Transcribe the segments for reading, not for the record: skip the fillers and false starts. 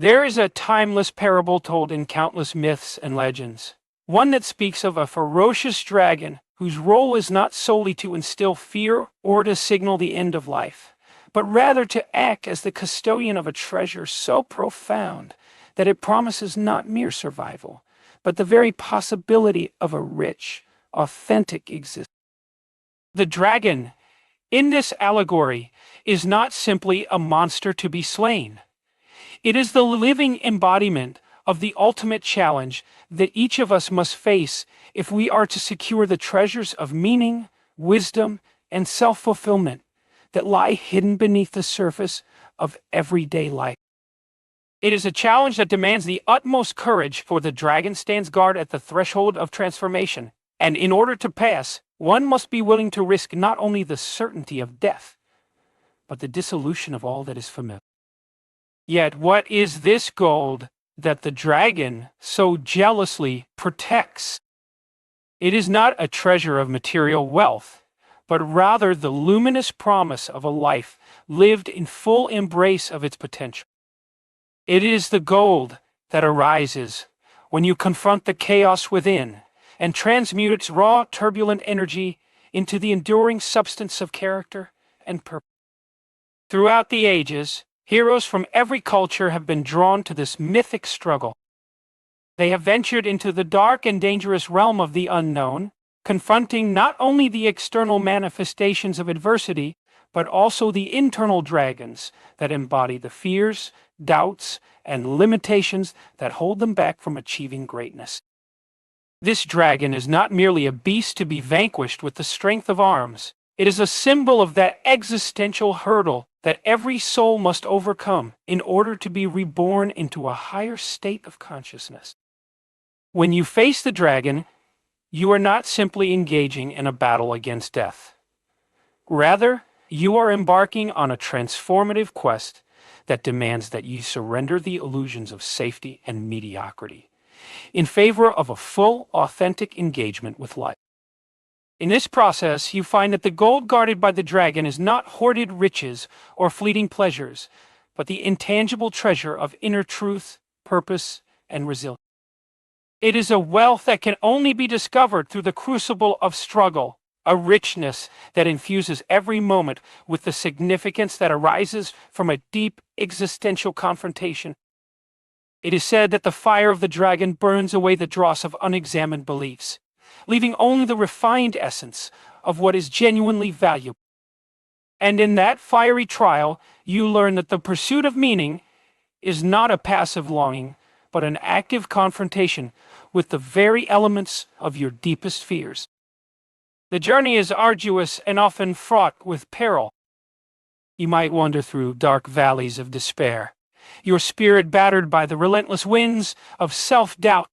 There is a timeless parable told in countless myths and legends, one that speaks of a ferocious dragon whose role is not solely to instill fear or to signal the end of life, but rather to act as the custodian of a treasure so profound that it promises not mere survival, but the very possibility of a rich, authentic existence. The dragon, in this allegory, is not simply a monster to be slain. It is the living embodiment of the ultimate challenge that each of us must face if we are to secure the treasures of meaning, wisdom, and self-fulfillment that lie hidden beneath the surface of everyday life. It is a challenge that demands the utmost courage, for the dragon stands guard at the threshold of transformation, and in order to pass, one must be willing to risk not only the certainty of death, but the dissolution of all that is familiar. Yet what is this gold that the dragon so jealously protects? It is not a treasure of material wealth, but rather the luminous promise of a life lived in full embrace of its potential. It is the gold that arises when you confront the chaos within and transmute its raw, turbulent energy into the enduring substance of character and purpose. Throughout the ages, heroes from every culture have been drawn to this mythic struggle. They have ventured into the dark and dangerous realm of the unknown, confronting not only the external manifestations of adversity, but also the internal dragons that embody the fears, doubts, and limitations that hold them back from achieving greatness. This dragon is not merely a beast to be vanquished with the strength of arms. It is a symbol of that existential hurdle that every soul must overcome in order to be reborn into a higher state of consciousness. When you face the dragon, you are not simply engaging in a battle against death. Rather, you are embarking on a transformative quest that demands that you surrender the illusions of safety and mediocrity in favor of a full, authentic engagement with life. In this process, you find that the gold guarded by the dragon is not hoarded riches or fleeting pleasures, but the intangible treasure of inner truth, purpose, and resilience. It is a wealth that can only be discovered through the crucible of struggle, a richness that infuses every moment with the significance that arises from a deep existential confrontation. It is said that the fire of the dragon burns away the dross of unexamined beliefs, leaving only the refined essence of what is genuinely valuable. And in that fiery trial, you learn that the pursuit of meaning is not a passive longing, but an active confrontation with the very elements of your deepest fears. The journey is arduous and often fraught with peril. You might wander through dark valleys of despair, your spirit battered by the relentless winds of self-doubt.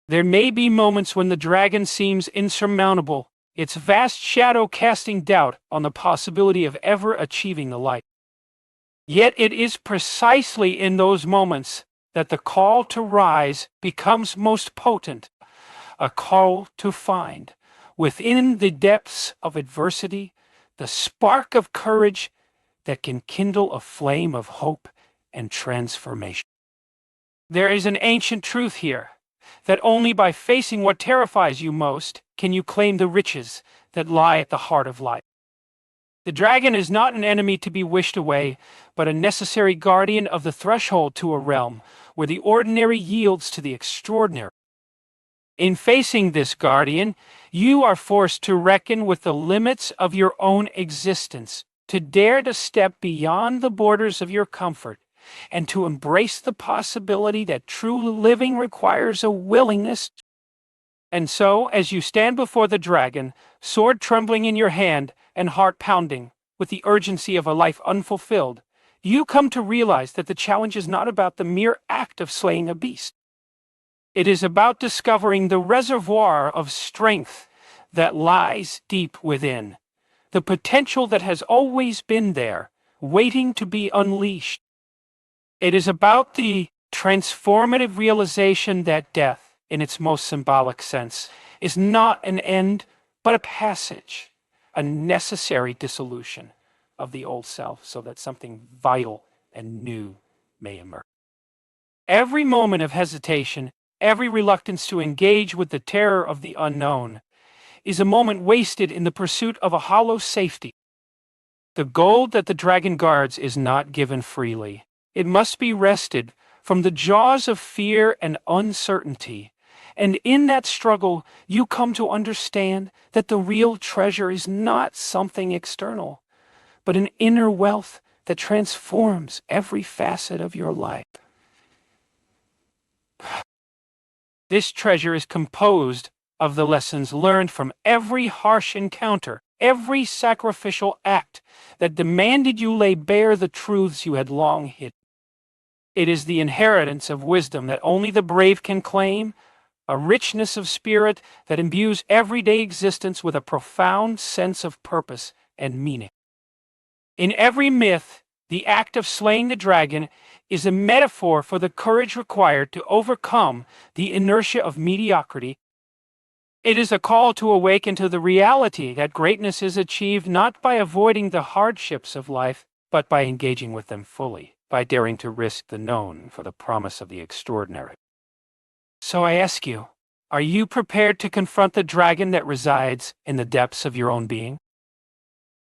There may be moments when the dragon seems insurmountable, its vast shadow casting doubt on the possibility of ever achieving the light. Yet it is precisely in those moments that the call to rise becomes most potent, a call to find, within the depths of adversity, the spark of courage that can kindle a flame of hope and transformation. There is an ancient truth here, that only by facing what terrifies you most can you claim the riches that lie at the heart of life. The dragon is not an enemy to be wished away, but a necessary guardian of the threshold to a realm where the ordinary yields to the extraordinary. In facing this guardian, you are forced to reckon with the limits of your own existence, to dare to step beyond the borders of your comfort, and to embrace the possibility that true living requires a willingness. And so, as you stand before the dragon, sword trembling in your hand and heart pounding with the urgency of a life unfulfilled, you come to realize that the challenge is not about the mere act of slaying a beast. It is about discovering the reservoir of strength that lies deep within, the potential that has always been there, waiting to be unleashed. It is about the transformative realization that death, in its most symbolic sense, is not an end, but a passage, a necessary dissolution of the old self so that something vital and new may emerge. Every moment of hesitation, every reluctance to engage with the terror of the unknown, is a moment wasted in the pursuit of a hollow safety. The gold that the dragon guards is not given freely. It must be wrested from the jaws of fear and uncertainty. And in that struggle, you come to understand that the real treasure is not something external, but an inner wealth that transforms every facet of your life. This treasure is composed of the lessons learned from every harsh encounter, every sacrificial act that demanded you lay bare the truths you had long hidden. It is the inheritance of wisdom that only the brave can claim, a richness of spirit that imbues everyday existence with a profound sense of purpose and meaning. In every myth, the act of slaying the dragon is a metaphor for the courage required to overcome the inertia of mediocrity. It is a call to awaken to the reality that greatness is achieved not by avoiding the hardships of life, but by engaging with them fully, by daring to risk the known for the promise of the extraordinary. So I ask you, are you prepared to confront the dragon that resides in the depths of your own being?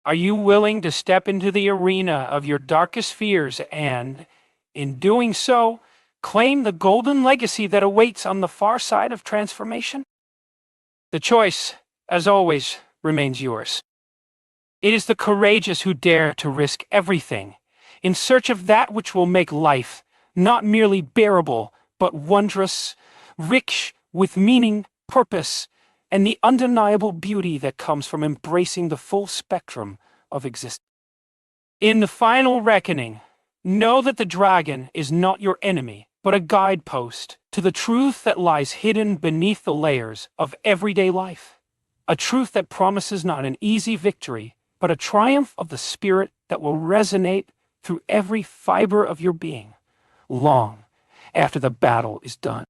Are you willing to step into the arena of your darkest fears and, in doing so, claim the golden legacy that awaits on the far side of transformation? The choice, as always, remains yours. It is the courageous who dare to risk everything in search of that which will make life not merely bearable, but wondrous, rich with meaning, purpose, and the undeniable beauty that comes from embracing the full spectrum of existence. In the final reckoning, know that the dragon is not your enemy, but a guidepost to the truth that lies hidden beneath the layers of everyday life. A truth that promises not an easy victory, but a triumph of the spirit that will resonate through every fiber of your being, long after the battle is done.